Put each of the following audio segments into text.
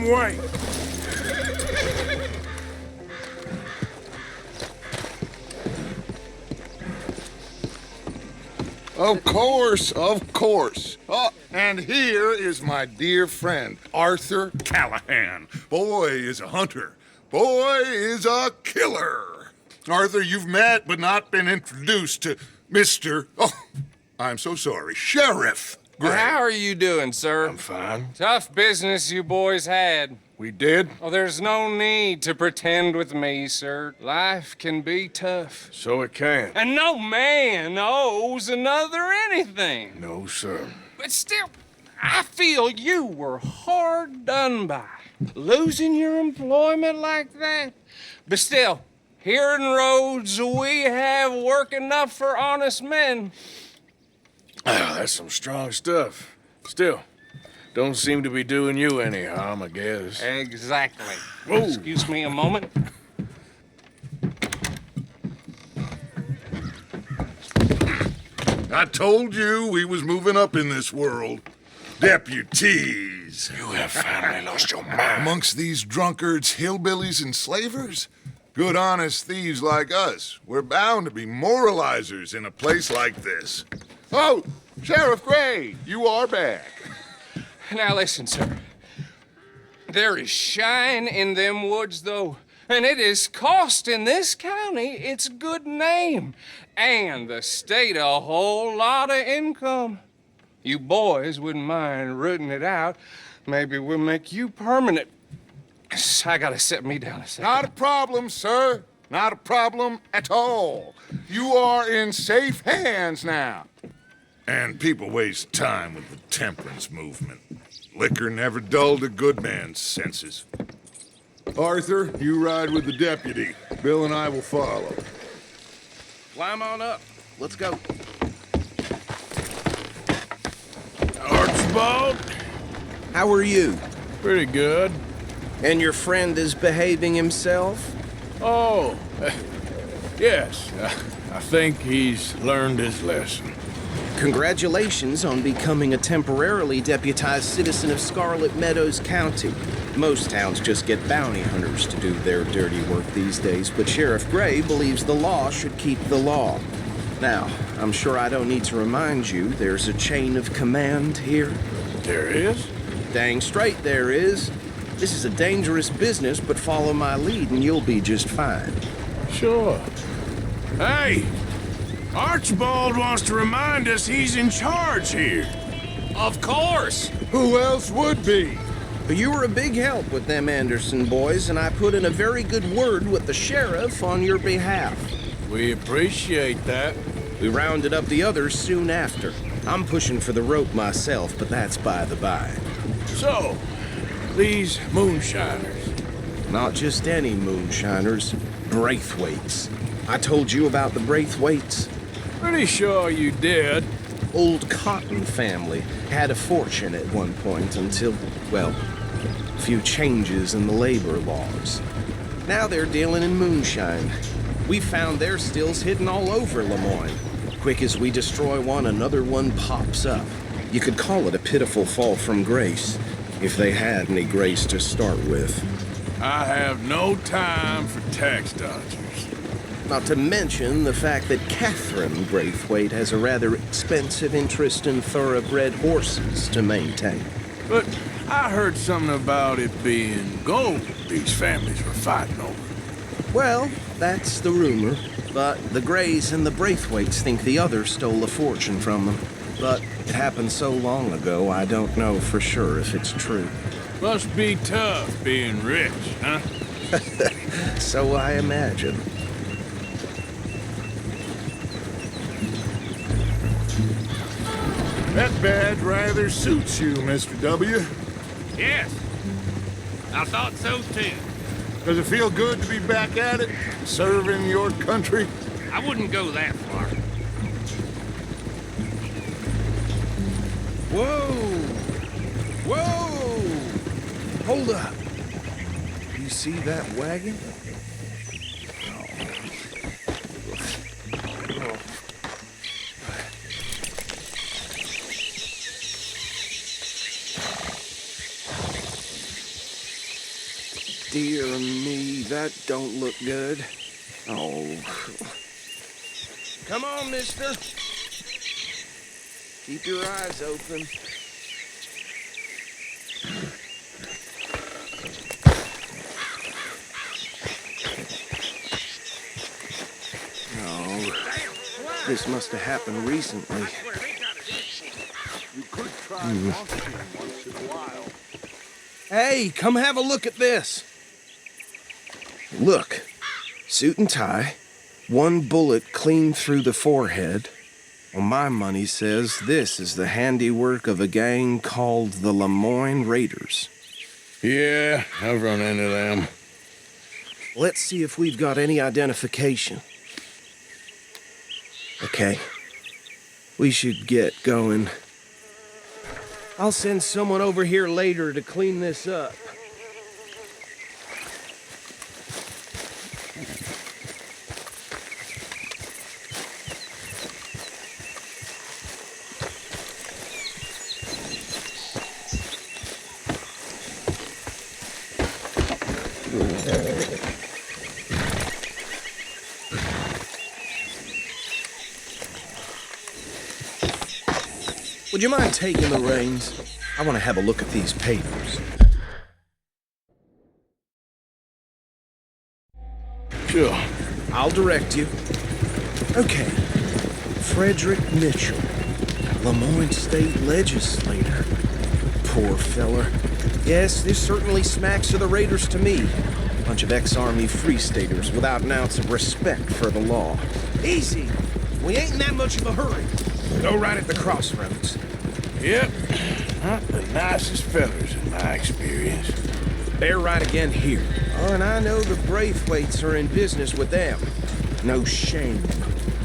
wrong way. Of course, of course. Oh, and here is my dear friend, Arthur Callahan. Boy is a hunter. Boy is a killer. Arthur, you've met but not been introduced to Mr. Oh, I'm so sorry, Sheriff Gray. How are you doing, sir? I'm fine. Tough business you boys had. We did? Oh, there's no need to pretend with me, sir. Life can be tough. So it can. And no man owes another anything. No, sir. But still, I feel you were hard done by. Losing your employment like that. But still, here in Rhodes, we have work enough for honest men. That's some strong stuff. Still, don't seem to be doing you any harm, I guess. Exactly. Whoa. Excuse me a moment. I told you we was moving up in this world. Deputies. You have finally lost your mind. Amongst these drunkards, hillbillies, and slavers? Good honest thieves like us. We're bound to be moralizers in a place like this. Oh, Sheriff Gray, you are back. Now listen, sir. There is shine in them woods, though, and it is costing this county its good name and the state a whole lot of income. You boys wouldn't mind rooting it out. Maybe we'll make you permanent. I gotta set me down a second. Not a problem, sir. Not a problem at all. You are in safe hands now. And people waste time with the temperance movement. Liquor never dulled a good man's senses. Arthur, you ride with the deputy. Bill and I will follow. Climb on up. Let's go. Archibald? How are you? Pretty good. And your friend is behaving himself? Oh, yes. I think he's learned his lesson. Congratulations on becoming a temporarily deputized citizen of Scarlet Meadows County. Most towns just get bounty hunters to do their dirty work these days, but Sheriff Gray believes the law should keep the law. Now, I'm sure I don't need to remind you there's a chain of command here. There is? Dang straight there is. This is a dangerous business, but follow my lead and you'll be just fine. Sure. Hey! Archibald wants to remind us he's in charge here. Of course! Who else would be? But you were a big help with them Anderson boys, and I put in a very good word with the sheriff on your behalf. We appreciate that. We rounded up the others soon after. I'm pushing for the rope myself, but that's by the by. So, these moonshiners. Not just any moonshiners, Braithwaites. I told you about the Braithwaites. Pretty sure you did. Old Cotton family had a fortune at one point until, well, a few changes in the labor laws. Now they're dealing in moonshine. We found their stills hidden all over Lemoyne. Quick as we destroy one, another one pops up. You could call it a pitiful fall from grace, if they had any grace to start with. I have no time for tax dodgers. Not to mention the fact that Catherine Braithwaite has a rather expensive interest in thoroughbred horses to maintain. But I heard something about it being gold these families were fighting over. Well, that's the rumor. But the Grays and the Braithwaites think the other stole a fortune from them. But it happened so long ago, I don't know for sure if it's true. Must be tough being rich, huh? So I imagine. That badge rather suits you, Mr. W. Yes, I thought so too. Does it feel good to be back at it, serving your country? I wouldn't go that far. Whoa! Whoa! Hold up. You see that wagon? dear me, that don't look good. Oh. Come on, mister. Keep your eyes open. Oh, this must have happened recently. You could try launching once in a while. Hey, come have a look at this. Look, suit and tie, one bullet clean through the forehead. Well, my money says this is the handiwork of a gang called the Lemoyne Raiders. Yeah, I've run into them. Let's see if we've got any identification. Okay, we should get going. I'll send someone over here later to clean this up. Would you mind taking the reins? I want to have a look at these papers. Sure. I'll direct you. Okay. Frederick Mitchell, Lemoyne State Legislator. Poor feller. Yes, this certainly smacks of the Raiders to me. Bunch of ex-Army Free Staters without an ounce of respect for the law. Easy. We ain't in that much of a hurry. Go right at the crossroads. Yep. Not the nicest fellas in my experience. They're right again here. Oh, and I know the Braithwaites are in business with them. No shame.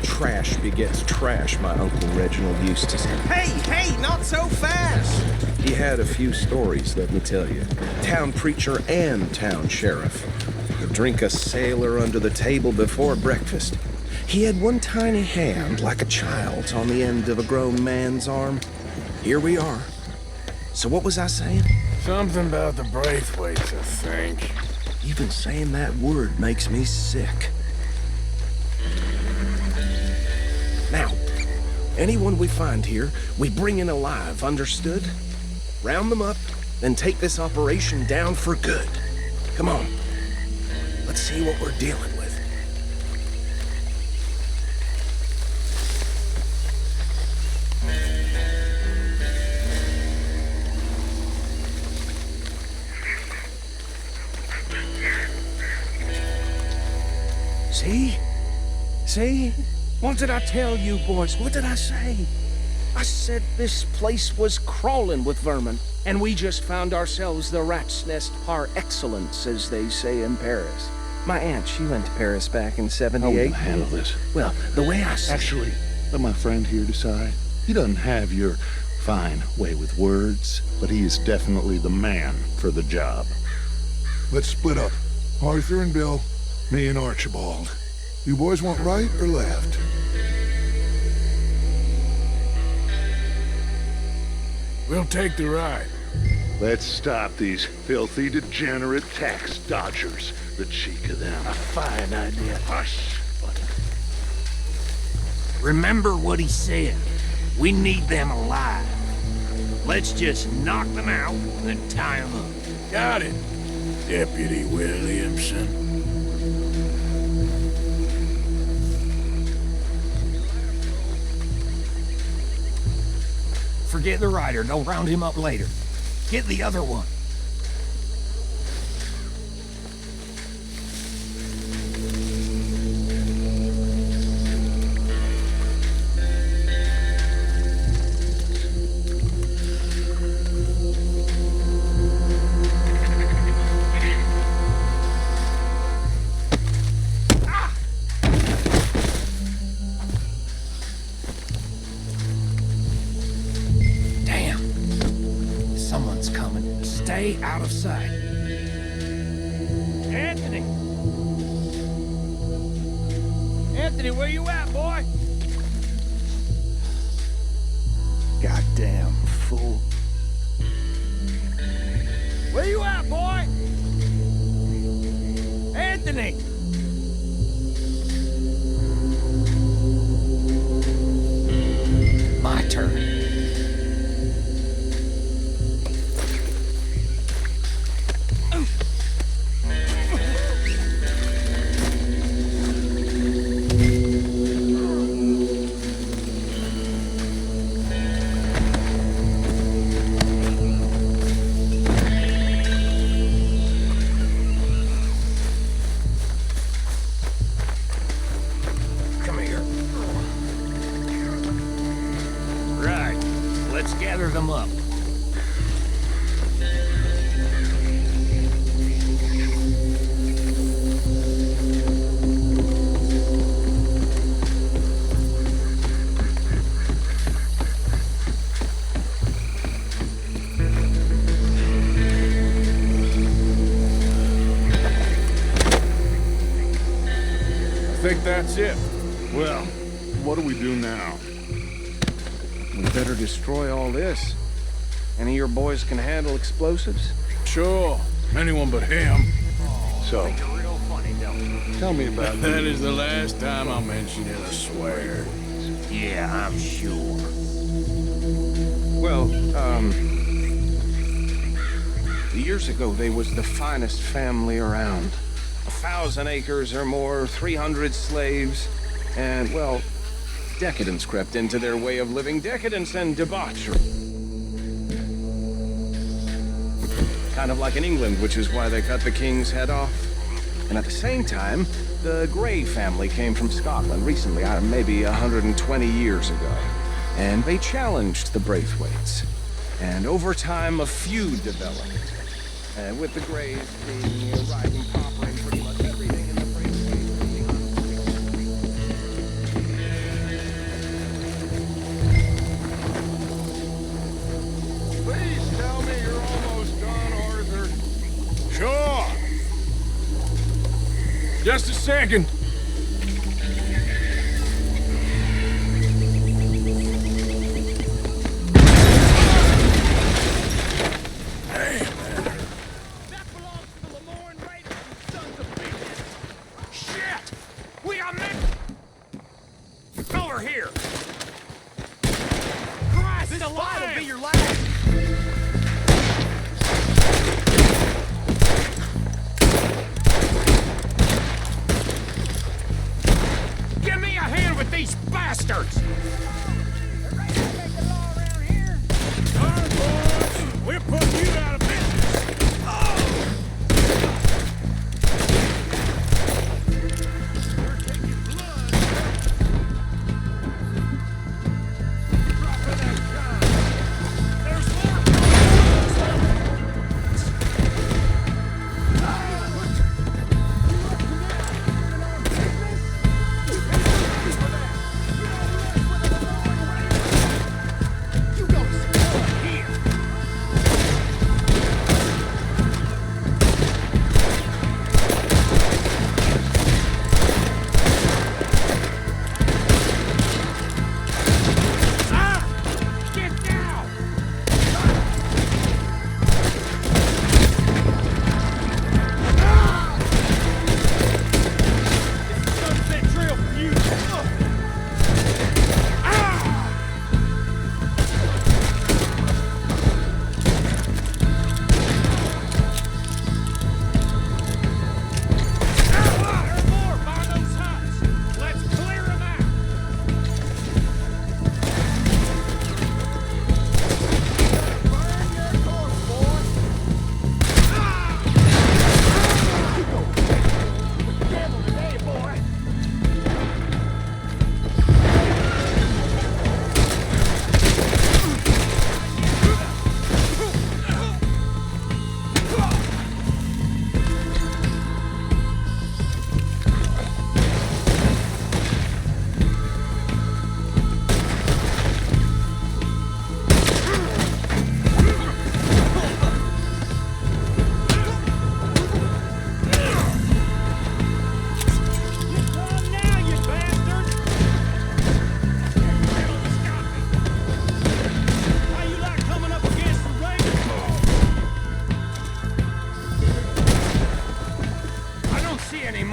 Trash begets trash, my Uncle Reginald used to say. Hey, not so fast! He had a few stories, let me tell you. Town preacher and town sheriff. Would drink a sailor under the table before breakfast. He had one tiny hand, like a child's, on the end of a grown man's arm. Here we are. So what was I saying? Something about the Braithwaites, I think. Even saying that word makes me sick. Now, anyone we find here, we bring in alive, understood? Round them up, then take this operation down for good. Come on. Let's see what we're dealing with. See? See? What did I tell you, boys? What did I say? I said this place was crawling with vermin, and we just found ourselves the rat's nest par excellence, as they say in Paris. My aunt, she went to Paris back in How are we '78. gonna handle this? Well, the way I see Actually, let my friend here decide. He doesn't have your fine way with words, but he is definitely the man for the job. Let's split up. Arthur and Bill, me and Archibald. You boys want right or left? We'll take the ride. Let's stop these filthy, degenerate tax dodgers. The cheek of them. A fine idea. Hush, buddy. Remember what he said. We need them alive. Let's just knock them out and tie them up. Got it, Deputy Williamson. Forget the rider. Don't round him up later. Get the other one. Someone's coming. Stay out of sight. Anthony! Anthony, where you at, boy? Goddamn fool. Where you at, boy? destiny. My turn. Come here. Right. Let's gather them up. I think that's it. Well, what do we do now? We better destroy all this. Any of your boys can handle explosives? Sure. Anyone but him. So, You're real funny, don't you? tell me about That is the last time I'll mention it, I swear. Yeah, I'm sure. Well, years ago, they was the finest family around. 1,000 acres or more, 300 slaves, and, well, decadence crept into their way of living. Decadence and debauchery. Kind of like in England, which is why they cut the king's head off. And at the same time, the Grey family came from Scotland recently, maybe 120 years ago. And they challenged the Braithwaites. And over time, a feud developed. With the Greys being riding copper and pretty much everything in the Braithwaites being Please tell me you're almost done, Arthur. Sure. Just a second. That belongs to the Lemoyne Raiders, you sons of bitches! Shit! We are meant... Over here! Christ, this light will be your last! Give me a hand with these bastards! We're putting you out of business.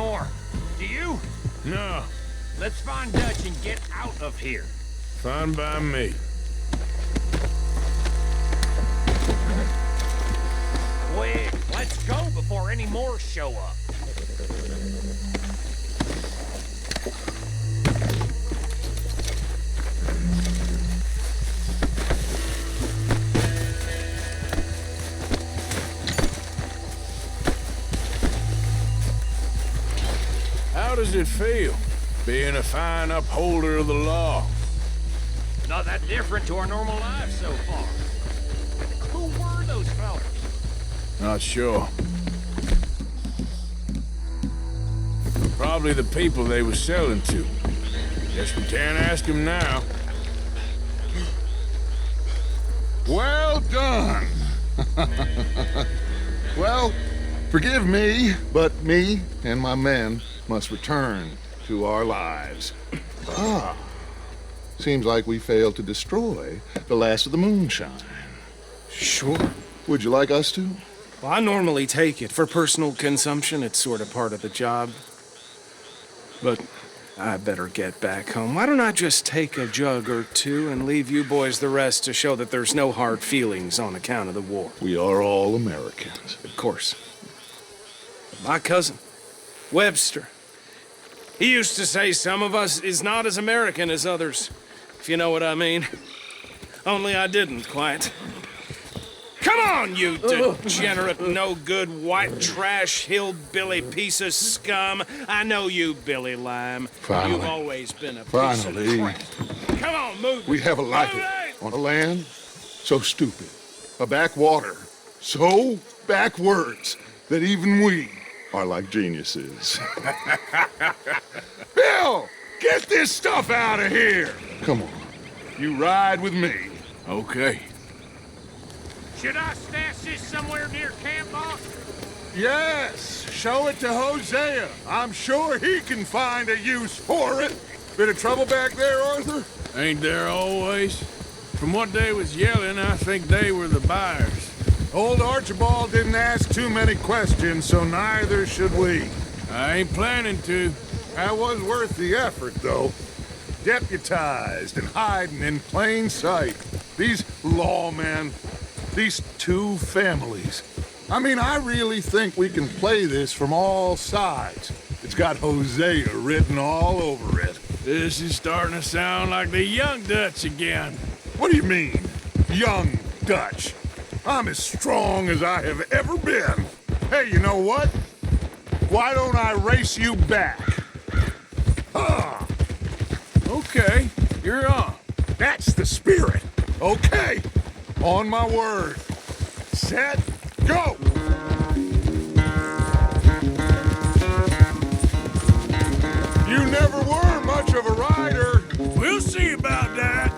anymore. Do you? No, Let's find Dutch and get out of here. fine by me. Quick, let's go before any more show up. How does it feel, being a fine upholder of the law? Not that different to our normal lives so far. Who were those fellas? Not sure. Probably the people they were selling to. Guess we can't ask them now. Well done. Well, forgive me, but me and my men must return to our lives. Seems like we failed to destroy the last of the moonshine. Sure. Would you like us to? Well, I normally take it. For personal consumption, it's sort of part of the job. But I better get back home. Why don't I just take a jug or two and leave you boys the rest to show that there's no hard feelings on account of the war? We are all Americans. Of course. My cousin, Webster, he used to say some of us is not as American as others, if you know what I mean. Only I didn't quite. Come on, you degenerate, no-good, white trash, hillbilly piece of scum. I know you, Billy Lime. Finally. You've always been a piece Finally. of crap. Come on, move it. We have a life Move it. on a land so stupid, a backwater so backwards that even we are like geniuses. Bill, get this stuff out of here! Come on, you ride with me. Okay. Should I stash this somewhere near camp, boss? Yes, show it to Hosea. I'm sure he can find a use for it. Bit of trouble back there, Arthur? Ain't there always? From what they was yelling, I think they were the buyers. Old Archibald didn't ask too many questions, so neither should we. I ain't planning to. That was worth the effort, though. Deputized and hiding in plain sight. These lawmen, these two families. I mean, I really think we can play this from all sides. It's got Hosea written all over it. This is starting to sound like the young Dutch again. What do you mean, young Dutch? I'm as strong as I have ever been. Hey, you know what? Why don't I race you back? Ah! Okay, you're on. That's the spirit. Okay, on my word. Set, go! You never were much of a rider. We'll see about that.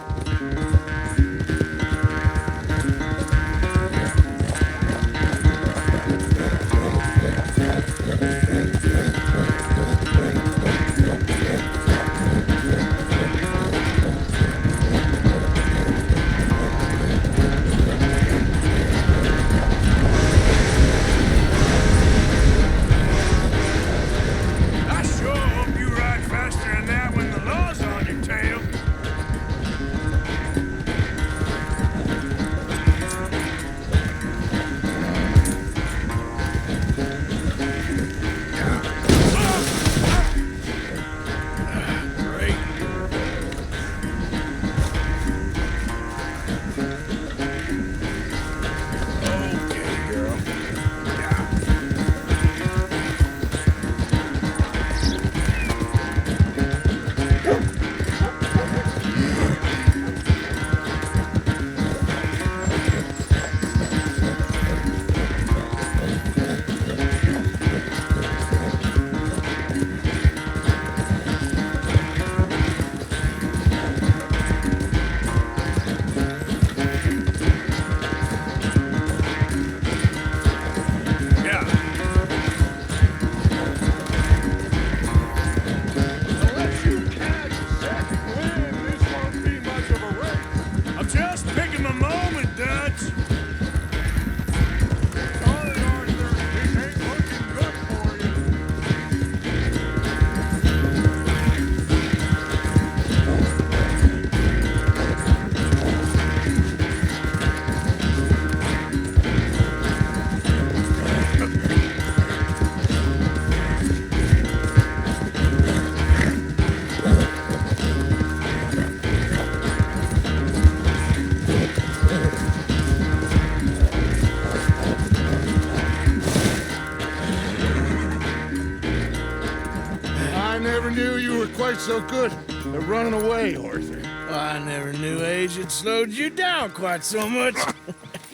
never knew you were quite so good at running away, Arthur. I never knew age had slowed you down quite so much.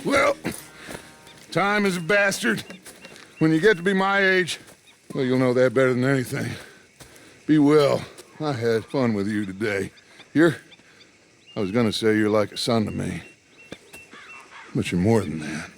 Well, time is a bastard. When you get to be my age, well, you'll know that better than anything. Be well. I had fun with you today. I was gonna say you're like a son to me. But you're more than that.